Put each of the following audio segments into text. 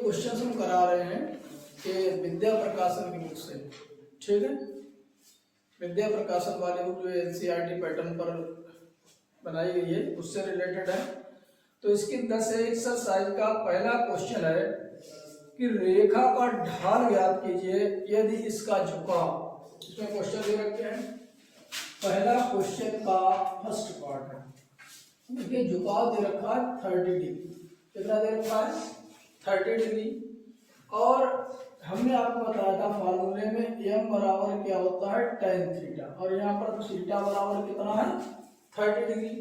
Question हम करा रहे हैं कि विद्या प्रकाशन की बुक से, ठीक है। विद्या प्रकाशन वाली बुक जो एनसीईआरटी पैटर्न पर बनाई गई है उससे रिलेटेड है। तो इसकी 10 एक्सरसाइज का पहला क्वेश्चन है कि रेखा का ढाल ज्ञात कीजिए यदि इसका झुकाव, इसमें क्वेश्चन दे रखे हैं। पहला क्वेश्चन का फर्स्ट पार्ट है, देखिए झुकाव दे रखा है 30 डिग्री, कितना दे रखा है 30 डिग्री। और हमने आपको बताया था फॉर्मूले में m बराबर क्या होता है tan थीटा, और यहाँ पर थीटा बराबर कितना है 30 डिग्री।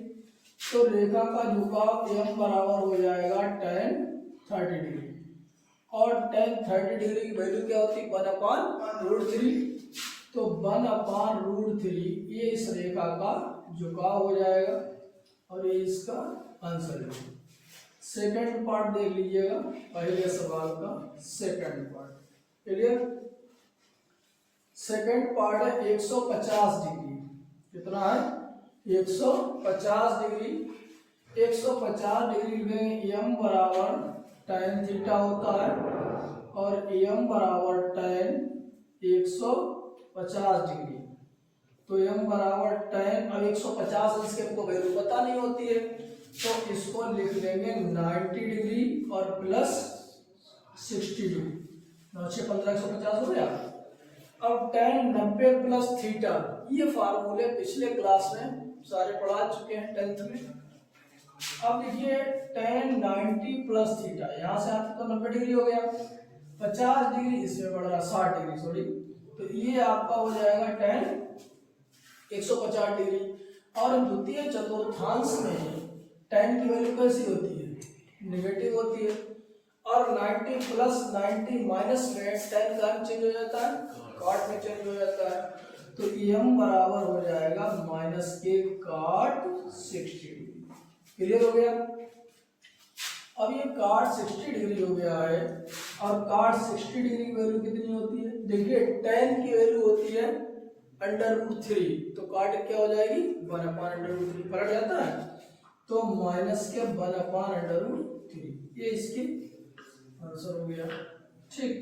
तो रेखा का झुकाव m बराबर हो जाएगा tan 30 डिग्री, और tan 30 डिग्री की वैल्यू क्या होती है 1/√3। तो 1/√3 ये इस रेखा का झुकाव हो जाएगा, और ये इसका आंसर है। सेकंड पार्ट देख लीजिएगा, पहले सवाल का second part, clear. Second part है 150 डिग्री, कितना है 150 डिग्री। 150 डिग्री में m बराबर tan थीटा होता है, और m बराबर tan 150 डिग्री। तो m बराबर tan, अब 150 इसके हमको वैल्यू पता नहीं होती है, तो इसको लिख लेंगे 90 डिग्री और प्लस 60 डिग्री, 9 6 15 150 हो गया। अब tan 90 प्लस थीटा, ये फार्मूले पिछले क्लास में सारे पढ़ा चुके हैं 10th में। अब देखिए tan 90 प्लस थीटा, यहाँ से आपका तो 90 डिग्री हो गया, 50 डिग्री इसमें बढ़ रहा 60 डिग्री सॉरी, तो ये आपका हो जाएगा tan 150 डिग्री। और द्वितीय चतुर्थांश में tan की वैल्यू कैसी होती है नेगेटिव होती है, और 90 प्लस 90 माइनस में tan का चेंज हो जाता है, काट में चेंज हो जाता है। तो m बराबर हो जाएगा माइनस के काट 60 डिग्री, क्लियर हो गया। अब ये काट 60 डिग्री हो गया है, और काट 60 डिग्री की वैल्यू कितनी होती है, देखिए tan की वैल्यू होती है √3, तो काट क्या हो जाएगी 1/√3, पलट जाता है, तो माइनस के 1/√3, ये इसकी आंसर हो गया, ठीक।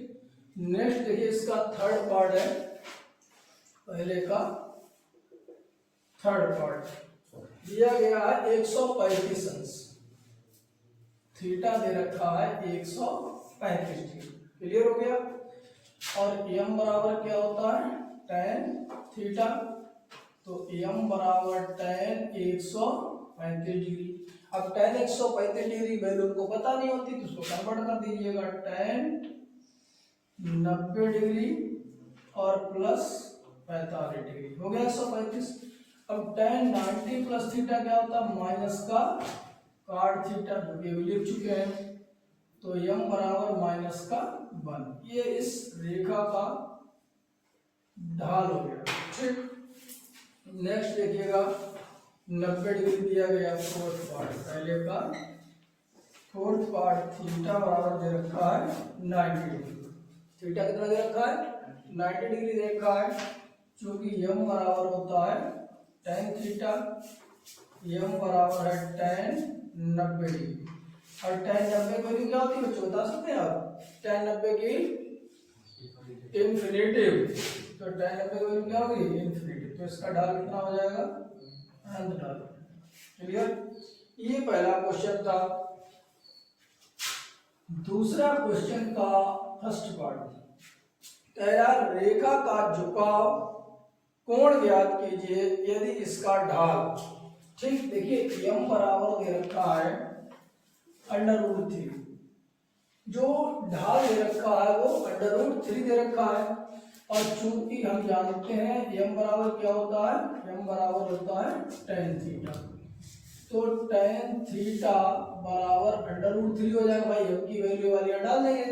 नेक्स्ट देखिए इसका थर्ड पार्ट है, पहले का थर्ड पार्ट दिया गया है 135 अंश, थीटा दे रखा है 135 डिग्री, क्लियर हो गया। और m बराबर क्या होता है tan थीटा, तो m बराबर tan 135 डिग्री। अब tan 135 डिग्री वैल्यू को पता नहीं होती, तो उसको कन्वर्ट कर दीजिएगा, tan 90 डिग्री और प्लस 45 डिग्री हो गया 135। अब tan 90 प्लस थीटा क्या होता है माइनस का काट थीटा, जो कि लिख चुके हैं, तो m बराबर माइनस का 1, ये इस रेखा का ढाल हो गया, ठीक। नेक्स्ट देखिएगा 90 डिग्री दिया गया फोर्थ पार्ट, पहले का फोर्थ पार्ट थीटा बराबर दे रखा है 90 डिग्री, थीटा कितना दे रखा है 90 डिग्री दे रखा है, क्योंकि m बराबर होता है tan थीटा, m बराबर है tan 90 डिग्री, और tan 90 की वैल्यू क्या होती है बच्चों बता सकते हैं आप, tan 90 की इंफिनिटिव, तो tan 90 की वैल्यू क्या होगी इंफिनिटिव, तो इसका ढाल कितना हो जाएगा अनंत ढाल, क्लियर। ये पहला क्वेश्चन था। दूसरा क्वेश्चन का फर्स्ट पार्ट, कह रेखा का झुकाव कोण ज्ञात कीजिए यदि इसका ढाल, ठीक। देखिए m बराबर दे रखा है √3, जो ढाल दे रखा है वो √3 दे रखा है, और चूंकि हम जानते हैं m बराबर क्या होता है, m बराबर होता है tan थीटा, तो tan थीटा बराबर √3 हो जाएगा, भाई m की वैल्यू वाली डाल देंगे,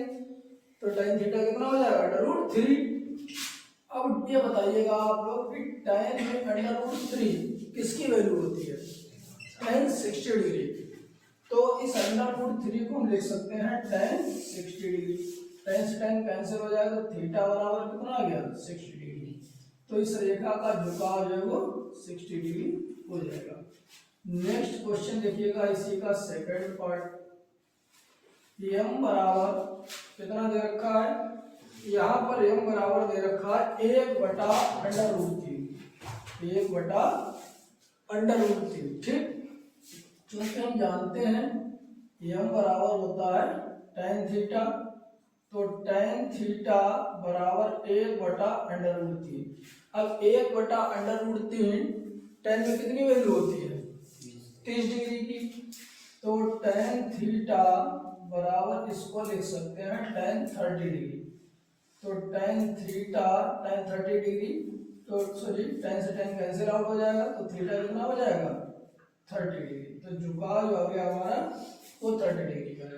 तो tan थीटा कितना हो जाएगा √3। अब ये बताइएगा आप लोग कि tan में √3 किसकी वैल्यू होती है tan 60 डिग्री, तो इस √3 को हम लिख सकते हैं tan 60 डिग्री, tan से tan कैंसिल हो जाएगा, तो थीटा बराबर कितना आ गया 60 डिग्री, तो इस रेखा का झुकाव जो है वो 60 डिग्री हो जाएगा। नेक्स्ट क्वेश्चन देखिएगा इसी का सेकंड पार्ट, m बराबर कितना दे रखा है, यहाँ पर m बराबर दे रखा है 1/√3, 1/√3। ठीक, क्योंकि हम जानते हैं m बराबर होता है tan थीटा, तो tan थीटा बराबर 1/√3। अब 1/√3 tan में कितनी वैल्यू होती है, 30 डिग्री की, तो tan थीटा बराबर इसको लिख सकते हैं tan 30 डिग्री। तो tan थीटा tan 30 डिग्री, तो सॉरी tan से tan कैंसिल आउट हो जाएगा, तो थीटा कितना हो जाएगा 30 डिग्री। तो झुकाव जो आ गया हमारा वो 30 डिग्री का है।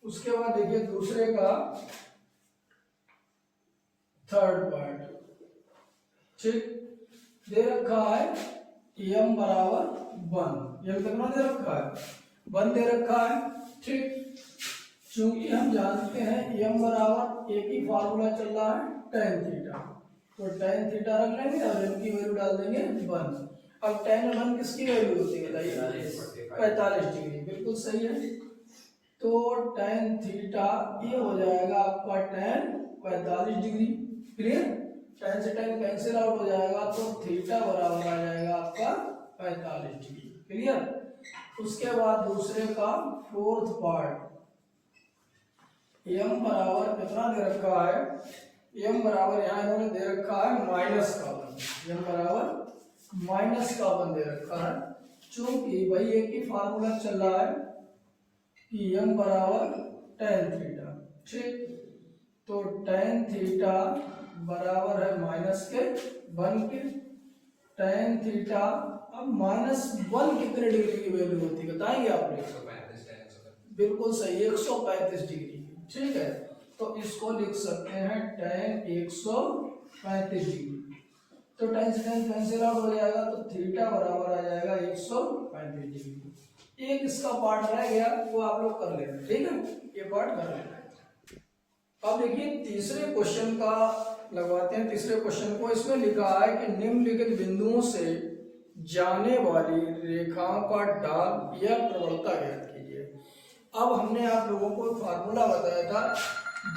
उसके बाद देखिए दूसरे का थर्ड पार्ट। ठीक, दे रखा है m बराबर 1, m कितना दे रखा है 1 दे रखा है। ठीक, चूंकि हम जानते हैं m बराबर एक ही फार्मूला चल रहा है tan थीटा, तो tan थीटा रख लेंगे और m की वैल्यू डाल देंगे 1। अब tan 1 किसकी वैल्यू होती है बताइए, 45 डिग्री, बिल्कुल सही है। तो tan थीटा ये हो जाएगा आपका tan 45 डिग्री। क्लियर, tan से tan कैंसिल आउट हो जाएगा, तो थीटा बराबर आ जाएगा आपका 45 डिग्री। क्लियर। उसके बाद दूसरे का फोर्थ पार्ट, m बराबर कितना दे रखा है, m बराबर यहाँ इन्होंने दे रखा है -1, m बराबर -1 दे रखा है। चूंकि भाई एक ही फार्मूला चल रहा है कि m बराबर tan थीटा। ठीक, तो tan थीटा बराबर है -1 के, tan थीटा अब -1 कितने डिग्री की वैल्यू होती है बताएंगे आप लोग, बिल्कुल सही 135 डिग्री। ठीक है, तो इसको लिख सकते हैं tan 135 डिग्री। तो tan से tan कैंसिल आउट हो जाएगा, तो थीटा बराबर आ जाएगा 135 डिग्री। एक इसका पार्ट रह गया, वो आप लोग कर लेना। ठीक है, ये पार्ट कर लेना। अब देखिए तीसरे क्वेश्चन का लगवाते हैं। तीसरे क्वेश्चन को इसमें लिखा है कि निम्नलिखित बिंदुओं से जाने वाली रेखाओं का ढाल या प्रवणता ज्ञात कीजिए। अब हमने आप लोगों को फार्मूला बताया था,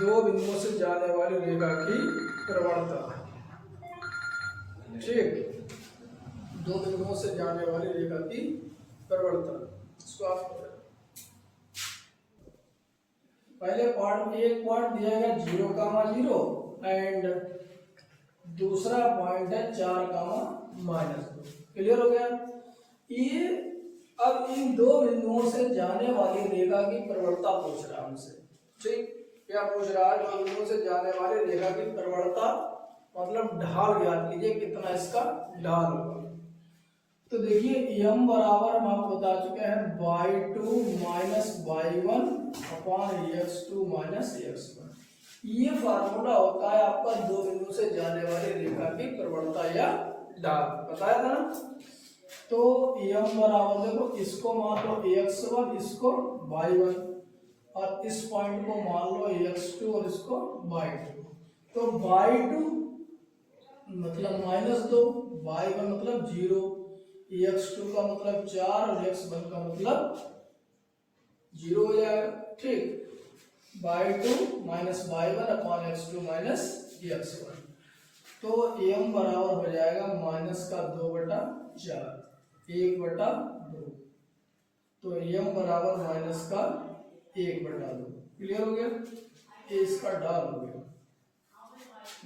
दो बिंदुओं से जाने वाली रेखा की प्रवणता। ठीक, दो बिंदुओं से जाने वाली रेखा की प्रवणता, इसको आप पहले पार्ट में एक पॉइंट दिया गया 0,0 एंड दूसरा पॉइंट है 4,-2। क्लियर हो गया। ये अब इन दो बिंदुओं से जाने वाली रेखा की प्रवणता पूछ रहा है हमसे। ठीक, क्या पूछ रहा है, दो बिंदुओं से जाने वाली रेखा की प्रवणता मतलब ढाल ज्ञात कीजिए, कितना इसका ढाल होगा। तो देखिए m बराबर हम आपको बता चुके हैं y2 - y1 upon x2 - x1। ये फार्मूला होता है आपका दो बिंदु से जाने वाली रेखा की प्रवणता या ढाल, बताया था ना। तो m बराबर देखो, इसको मान लो x1, इसको y1, और इस पॉइंट को मान लो x2 और इसको y2। तो y2 मतलब -2, y1 मतलब 0, x2 का मतलब 4 और x1 का मतलब 0 हो जाएगा। ठीक, y2 - y1 upon x2 - x1। तो m बराबर हो जाएगा -2/4, 1/2। तो m बराबर -1/2। क्लियर हो गया, ये इसका ढाल हो गया।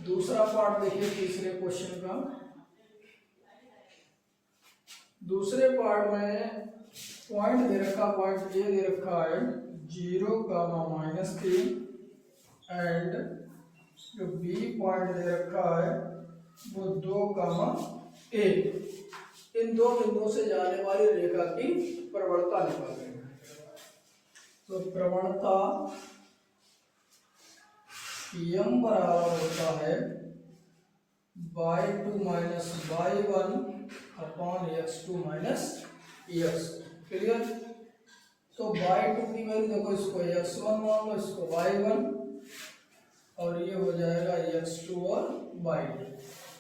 दूसरा पार्ट देखिए तीसरे क्वेश्चन का। दूसरे पार्ट में पॉइंट दे रखा, पॉइंट ये दे रखा है 0,-3 एंड जो बी पॉइंट दे रखा है वो 2,1। इन दो बिंदुओं से जाने वाली रेखा की प्रवणता निकालेंगे। तो प्रवणता m बराबर होता है y2 - y1 upon x2 - x। Clear. तो y2 की वैल्यू देखो, इसको x1 मान लो, इसको y1, और ये हो जाएगा x2 और y2।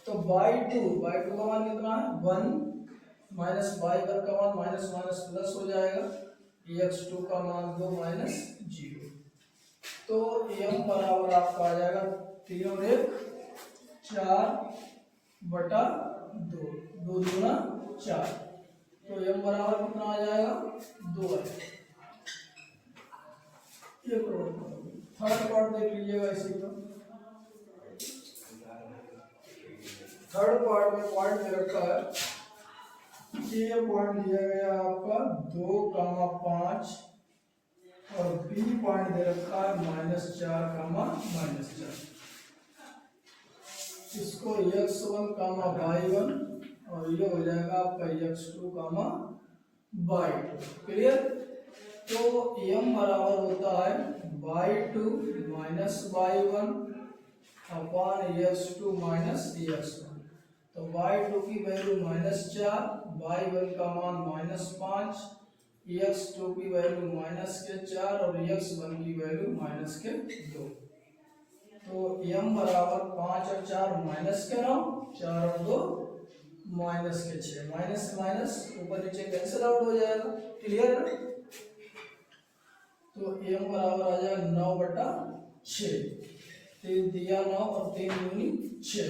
तो y2 का मान कितना है 1, माइनस y1 का मान माइनस माइनस प्लस हो जाएगा, x2 का मान 2 - 0। तो m बराबर आपका आ जाएगा 3 और 1 4/2, 2 दूना 4, तो m बराबर कितना आ जाएगा 2 है। ये थर्ड पार्ट देख लीजिएगा इसी का। थर्ड पार्ट में पॉइंट दे रखा है, ये पॉइंट दिया गया आपका 2,5 और बी पॉइंट दे रखा है -4,-4। इसको x1, y1 और ये हो जाएगा आपका x2, y2। क्लियर। तो m बराबर होता है y2 - y1 upon x2 - x1। तो y2 की वैल्यू -4, y1 का मान -5, x2 की वैल्यू -4 और x1 की वैल्यू -2। तो m बराबर 5 और 4 -9, 4 और 2 -6, माइनस से माइनस ऊपर नीचे कैंसिल आउट हो जाएगा। क्लियर है। तो m बराबर आ जाएगा 9/6, 3 दिया 9 और 3 दूनी 6,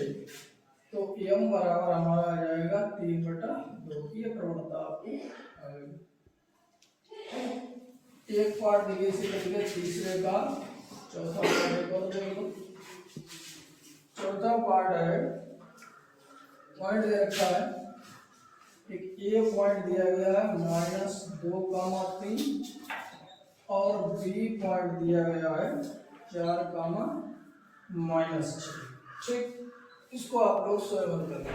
तो m बराबर हमारा आ जाएगा 3/2 की प्रवणता आपकी आ गई। एक पार्ट देखिए इसी तरीके तीसरे का, चौथा पार्ट एक और देख लो। चौथा पार्ट है, पॉइंट दे रखा है, एक ए पॉइंट दिया गया है -2,3 और बी पॉइंट दिया गया है 4,-6। ठीक, इसको आप लोग स्वयं कर लें।